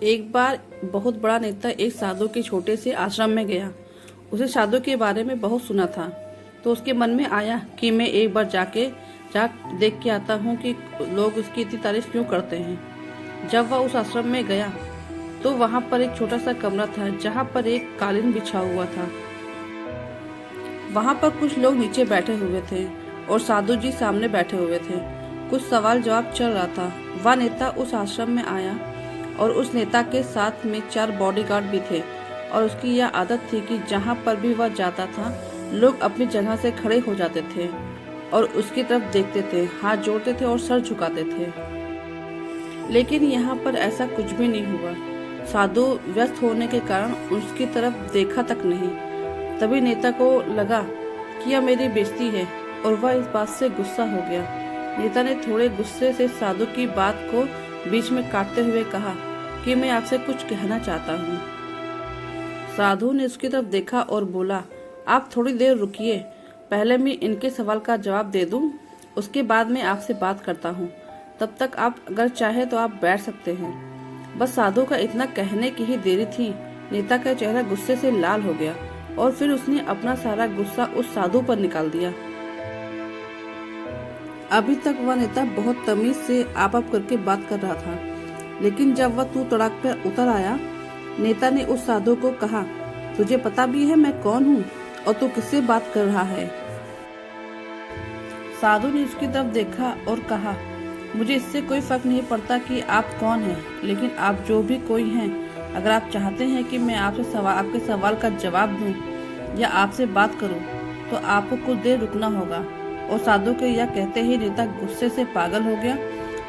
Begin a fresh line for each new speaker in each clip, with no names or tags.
एक बार बहुत बड़ा नेता एक साधु के छोटे से आश्रम में गया। उसे साधु के बारे में बहुत सुना था, तो उसके मन में आया कि मैं एक बार जा देख के आता हूँ कि लोग उसकी इतनी तारीफ क्यों करते हैं। जब वह उस आश्रम में गया तो वहाँ पर एक छोटा सा कमरा था जहाँ पर एक कालीन बिछा हुआ था। वहाँ पर कुछ लोग नीचे बैठे हुए थे और साधु जी सामने बैठे हुए थे। कुछ सवाल जवाब चल रहा था। वह नेता उस आश्रम में आया और उस नेता के साथ में 4 बॉडीगार्ड भी थे और उसकी यह आदत थी कि जहाँ पर भी वह जाता था लोग अपनी जगह से खड़े हो जाते थे और उसकी तरफ देखते थे, हाथ जोड़ते थे और सर झुकाते थे। लेकिन यहाँ पर ऐसा कुछ भी नहीं हुआ। साधु व्यस्त होने के कारण उसकी तरफ देखा तक नहीं। तभी नेता को लगा कि यह मेरी बेइज्जती है और वह इस बात से गुस्सा हो गया। नेता ने थोड़े गुस्से से साधु की बात को बीच में काटते हुए कहा कि मैं आपसे कुछ कहना चाहता हूँ। साधु ने उसकी तरफ देखा और बोला, आप थोड़ी देर रुकिए, पहले मैं इनके सवाल का जवाब दे दूं, उसके बाद मैं आपसे बात करता हूँ। तब तक आप अगर चाहे तो आप बैठ सकते हैं। बस साधु का इतना कहने की ही देरी थी, नेता का चेहरा गुस्से से लाल हो गया और फिर उसने अपना सारा गुस्सा उस साधु पर निकाल दिया। अभी तक वह नेता बहुत तमीज से आप करके बात कर रहा था, लेकिन जब वह तू तड़ाक पर उतर आया, नेता ने उस साधु को कहा, तुझे पता भी है मैं कौन हूँ और तू किससे बात कर रहा है। साधु ने उसकी तरफ देखा और कहा, मुझे इससे कोई फर्क नहीं पड़ता कि आप कौन हैं, लेकिन आप जो भी कोई हैं, अगर आप चाहते हैं कि मैं आपके सवाल का जवाब दूं या आपसे बात करूं, तो आपको कुछ देर रुकना होगा। और साधु के यह कहते ही नेता गुस्से से पागल हो गया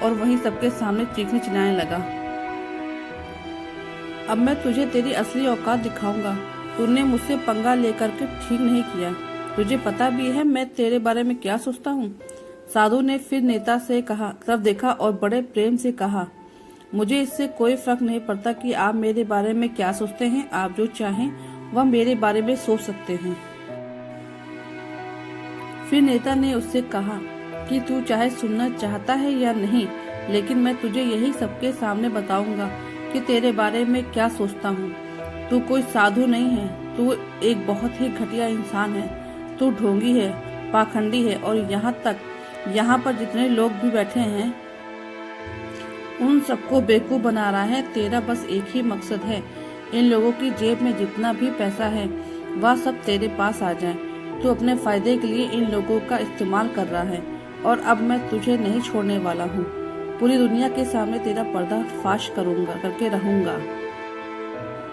और वहीं सबके सामने चीखने चिल्लाने लगा, अब मैं तुझे तेरी असली औकात दिखाऊंगा। तूने मुझसे पंगा लेकर के ठीक नहीं किया। तुझे पता भी है मैं तेरे बारे में क्या सोचता हूँ। साधु ने फिर नेता से तरफ देखा और बड़े प्रेम से कहा, मुझे इससे कोई फर्क नहीं पड़ता कि आप मेरे बारे में क्या सोचते हैं। आप जो चाहें वह मेरे बारे में सोच सकते हैं। फिर नेता ने उससे कहा कि तू चाहे सुनना चाहता है या नहीं, लेकिन मैं तुझे यही सबके सामने बताऊंगा कि तेरे बारे में क्या सोचता हूँ। तू कोई साधु नहीं है, तू एक बहुत ही घटिया इंसान है। तू ढोंगी है, पाखंडी है और यहाँ पर जितने लोग भी बैठे हैं उन सबको बेवकूफ बना रहा है। तेरा बस एक ही मकसद है, इन लोगों की जेब में जितना भी पैसा है वह सब तेरे पास आ जाए। तू अपने फायदे के लिए इन लोगों का इस्तेमाल कर रहा है और अब मैं तुझे नहीं छोड़ने वाला हूँ। पूरी दुनिया के सामने तेरा पर्दाफाश करके रहूंगा।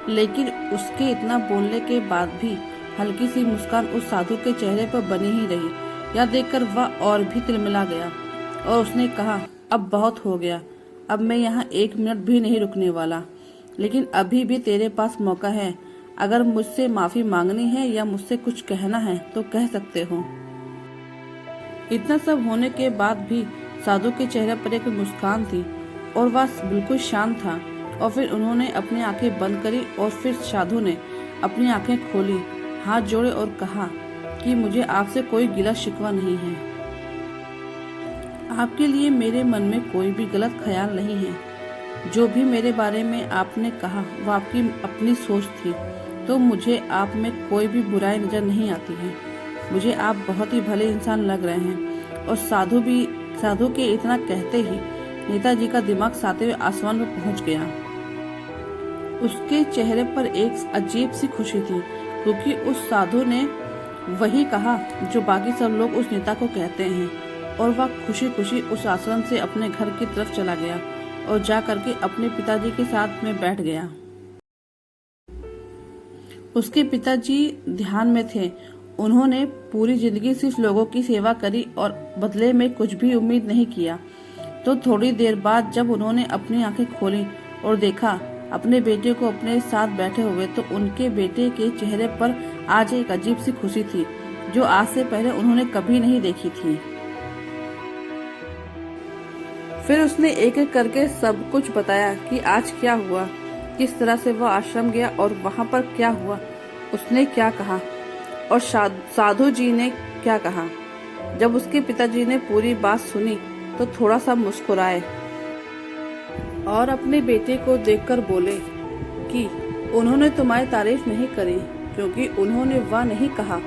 लेकिन उसके इतना बोलने के बाद भी हल्की सी मुस्कान उस साधु के चेहरे पर बनी ही रही। यह देखकर वह और भी तिलमिला गया और उसने कहा, अब बहुत हो गया, अब मैं यहाँ 1 मिनट भी नहीं रुकने वाला। लेकिन अभी भी तेरे पास मौका है, अगर मुझसे माफी मांगनी है या मुझसे कुछ कहना है तो कह सकते हो। इतना सब होने के बाद भी साधु के चेहरे पर एक मुस्कान थी और वह बिल्कुल शांत था। और फिर उन्होंने अपनी आंखें बंद करी और फिर साधु ने अपनी आंखें खोली, हाथ जोड़े और कहा कि मुझे आपसे कोई गिला शिकवा नहीं है। आपके लिए मेरे मन में कोई भी गलत ख्याल नहीं है। जो भी मेरे बारे में आपने कहा वह आपकी अपनी सोच थी, तो मुझे आप में कोई भी बुराई नजर नहीं आती है। मुझे आप बहुत ही भले इंसान लग रहे हैं। और साधु के इतना कहते ही नेताजी का दिमाग 7वें आसमान पर पहुंच गया। उसके चेहरे पर एक अजीब सी खुशी थी, क्योंकि उस साधु ने वही कहा जो बाकी सब लोग उस नेता को कहते हैं। और वह खुशी खुशी उस आश्रम से अपने घर की तरफ चला गया और जा करके अपने पिताजी के साथ में बैठ गया। उसके पिताजी ध्यान में थे। उन्होंने पूरी जिंदगी सिर्फ लोगों की सेवा करी और बदले में कुछ भी उम्मीद नहीं किया। तो थोड़ी देर बाद जब उन्होंने अपनी आंखें खोली और देखा अपने बेटे को अपने साथ बैठे हुए, तो उनके बेटे के चेहरे पर आज एक अजीब सी खुशी थी जो आज से पहले उन्होंने कभी नहीं देखी थी। फिर उसने एक एक करके सब कुछ बताया कि आज क्या हुआ, किस तरह से वह आश्रम गया और वहाँ पर क्या हुआ, उसने क्या कहा और साधु जी ने क्या कहा। जब उसके पिताजी ने पूरी बात सुनी तो थोड़ा सा मुस्कुराए और अपने बेटे को देखकर बोले कि उन्होंने तुम्हारी तारीफ नहीं करी, क्योंकि उन्होंने वह नहीं कहा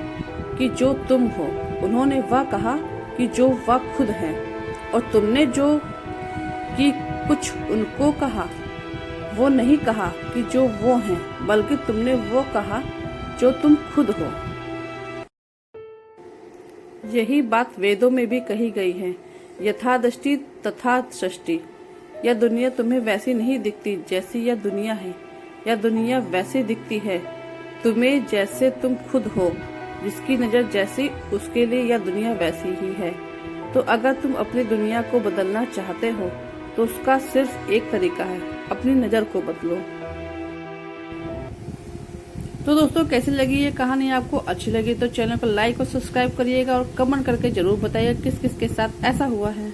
कि जो तुम हो, उन्होंने वह कहा कि जो वह खुद है। और तुमने जो कि कुछ उनको कहा, वो नहीं कहा कि जो वो हैं, बल्कि तुमने वो कहा जो तुम खुद हो। यही बात वेदों में भी कही गई है, यथा दृष्टि तथा सृष्टि। यह दुनिया तुम्हें वैसी नहीं दिखती जैसी यह दुनिया है, यह दुनिया वैसी दिखती है तुम्हें जैसे तुम खुद हो। जिसकी नजर जैसी, उसके लिए यह दुनिया वैसी ही है। तो अगर तुम अपनी दुनिया को बदलना चाहते हो तो उसका सिर्फ एक तरीका है, अपनी नजर को बदलो। तो दोस्तों, कैसी लगी ये कहानी? आपको अच्छी लगी तो चैनल को लाइक और सब्सक्राइब करिएगा और कमेंट करके जरूर बताइएगा किस किस के साथ ऐसा हुआ है।